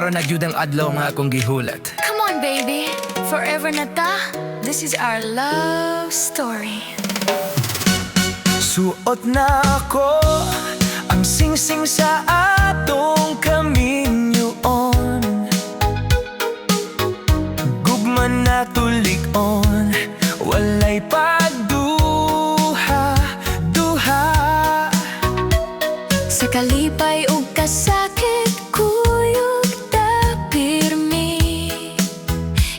karon nagyud ang adlaw nga akong gihulat. Come on, baby. Forever na ta. This is our love story. Suot na ako ang singsing sa atong kaminyoon. Gugma na tulig-on, walay pagduha-duha. Sa kalipay ug kasakit, kuyog ta pirmi.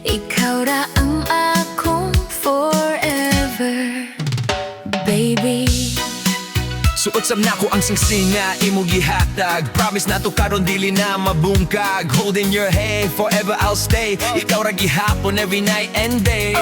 Ikaw ra ang akong forever, baby. Suot sab nako ang singsing nga imong gihatag. Promise na to karon dili na mabungkag. Holding your hand, forever I'll stay. Ikaw ra gihapon every night and day.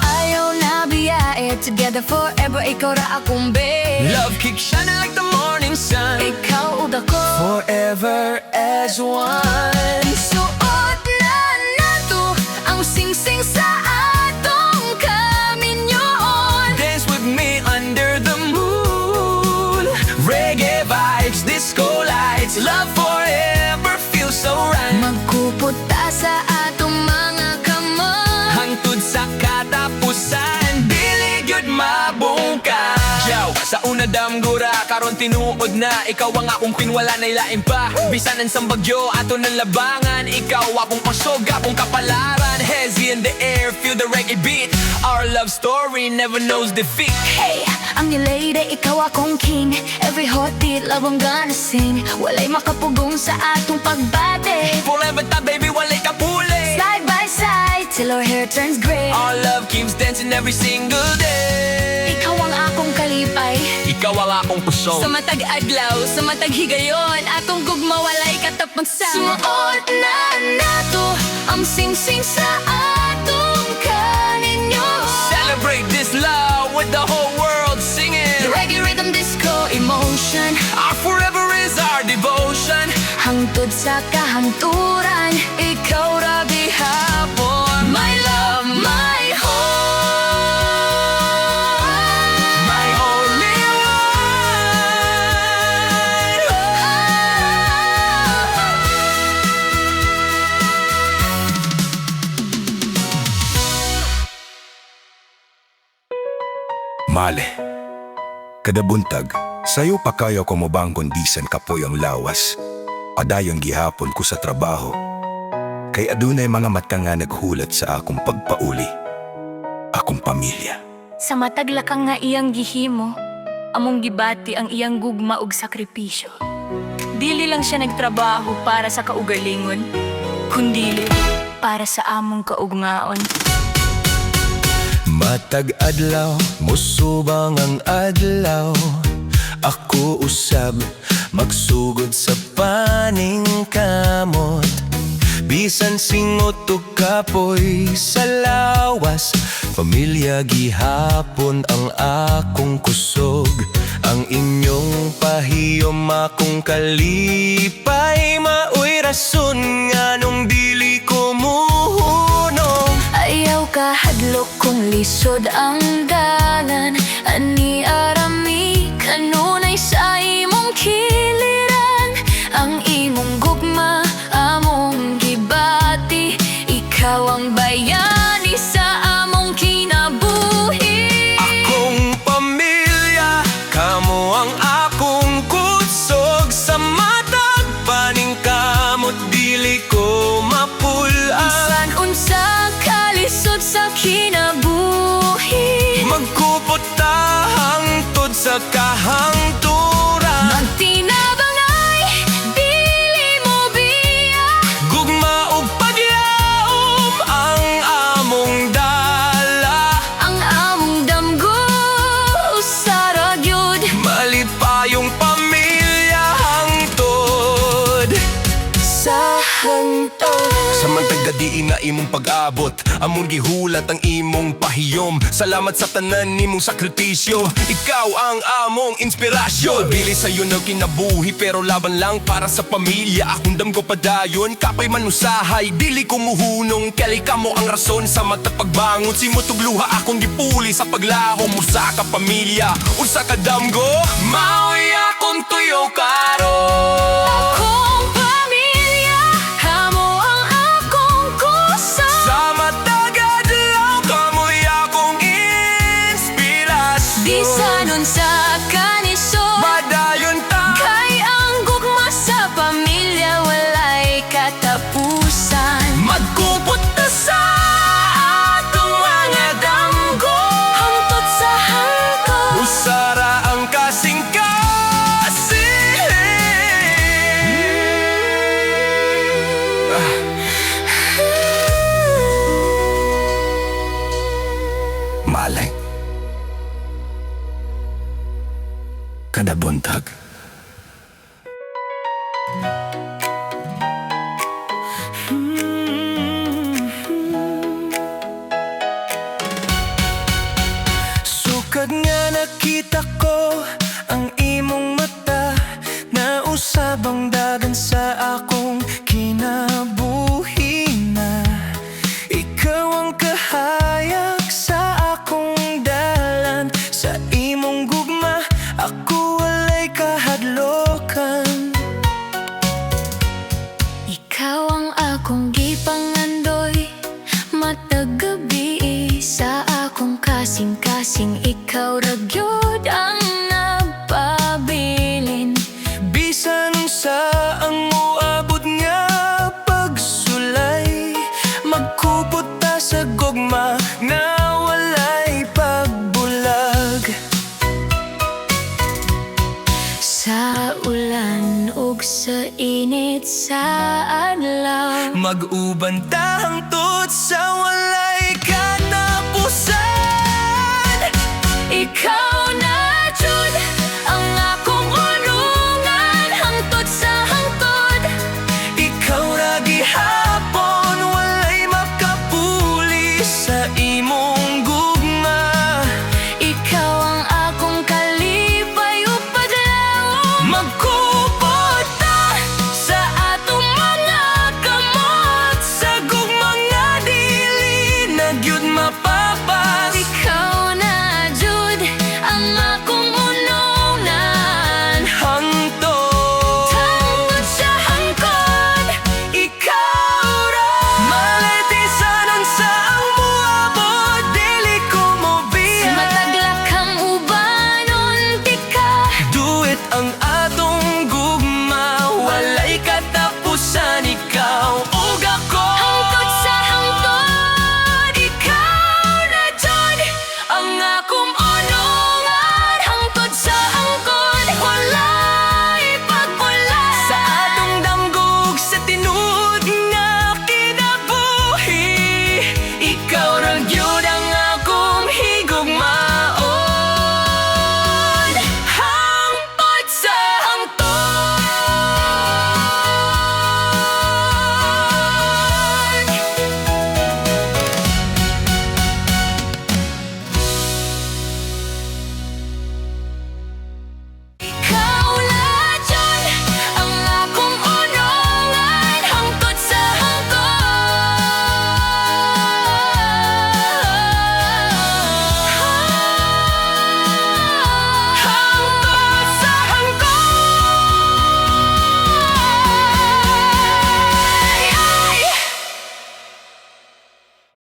Ayaw na biyae, together forever. Ikaw ra akong babe. Love keeps shining like the morning sun. Ikaw ug ako, Forever as one. suot na nato ang singsing sa atong kaminyoon. Dance with me under the moon. Reggae vibes, disco lights. Love forever feels so right. Magkupot ta sa atong mga kamay. Hangtod sa katapusan, dili gyud mabungka. Yaw, sa una damgura, karon tinuod na. Ikaw ang akong queen, wala na ilain pa. Bisanan sa bagyo, ato ng labangan. Ikaw akong pasog, akong kapalaran. Hezzy in the air, feel the reggae beat. Our love story never knows defeat. Hey, ang lady, ikaw akong king. Every hot beat, love I'm gonna sing. Walay makapugong sa atong pagbate. Forever ta baby, walay kapuli. Side by side, till our hair turns gray. Our love keeps dancing every single day. Ikaw ang akong kalipay. Ikaw ang akong puso. Sa matag adlaw, sa matag higayon, atong gugma walay katapagsa. Suot na nato ang singsing sa atong kaninyo. Celebrate this love with the whole world singing. The reggae rhythm, disco, emotion. Our forever is our devotion. Hangtod sa kahanturan, ikaw ra gihapon. My love, my heart, My only Male, kada buntag, sayo pa kayo ko mobang kondisan kapoy ang lawas. Padayong gihapon ko sa trabaho. Kay adunay mga mata nga naghulat sa akong pagpauli. Akong pamilya. Sa mataglakang nga iyang gihimo, among gibati ang iyang gugma ug sakripisyo. Dili lang siya nagtrabaho para sa kaugalingon, kundili para sa among kaugnaon. Matag adlaw, musubang ang adlaw. Ako usab, magsugod sa paning kamot. Bisan singot o kapoy sa lawas. Pamilya gihapon ang akong kusog. Ang inyong pahiyom akong kalipay. Maoy rason nga nung dili ko muhunong. Ayaw ka hadlok kung lisod ang dalan. Ani arami kanunay sa imong kiliran. Ang imong gugma, among gibati. Ikaw ang bayani sa among kinabuhi. Akong pamilya, kamo ang akong kusog. Sa matag paning kamot, dili ko mapulaan. Bisan unsa kalisod sa kinabuhi. Magkupot ta hangtod sa kahangturan. Magtinabang ay dili mo biya. Gugma ug pagyaom ang among dala. Ang among damgo usara gyud. Malipayong pamilya hangtod sa hangtod. Samantag gadiin na imong pag-abot, among gihulat ang imong pahiyom. Salamat sa tanan nimong sakripisyo. Ikaw ang among inspirasyon. Bili sa'yo na kinabuhi pero laban lang para sa pamilya. Akong damgo padayon, kapay manusahay, dili ko muhunong. Kali ka mo ang rason sa matag pagbangon. Simutugluha akong gipuli sa paglaho mo sa kapamilya. Usa ka damgo, maoy akong tuyo karon. Akong pamilya, sa kanisod. Madayon ta Kay ang gugma sa pamilya walay katapusan. Magkupot ta sa atong mga damgo. Hangtod sa hangko Usara ang Malay. Kada buntag. Sukad nga nakita ko ang imong mata na usabang dagan sa akong kinabuhi na. Ikaw ang kahayag sa akong dalan, sa imong gugma ako walay kahadlokan. Ikaw ang akong gipangandoy matag gabi sa akong kasing-kasing. Ikaw ragyod ang nagpabilin. Bisan sa ang moabot nga pagsulay, magkupot ta sa gugma na walay pagbulag. Sa ulan ug sa init sa adlaw, Mag-uban ta hangtod sa walay katapusan. ikaw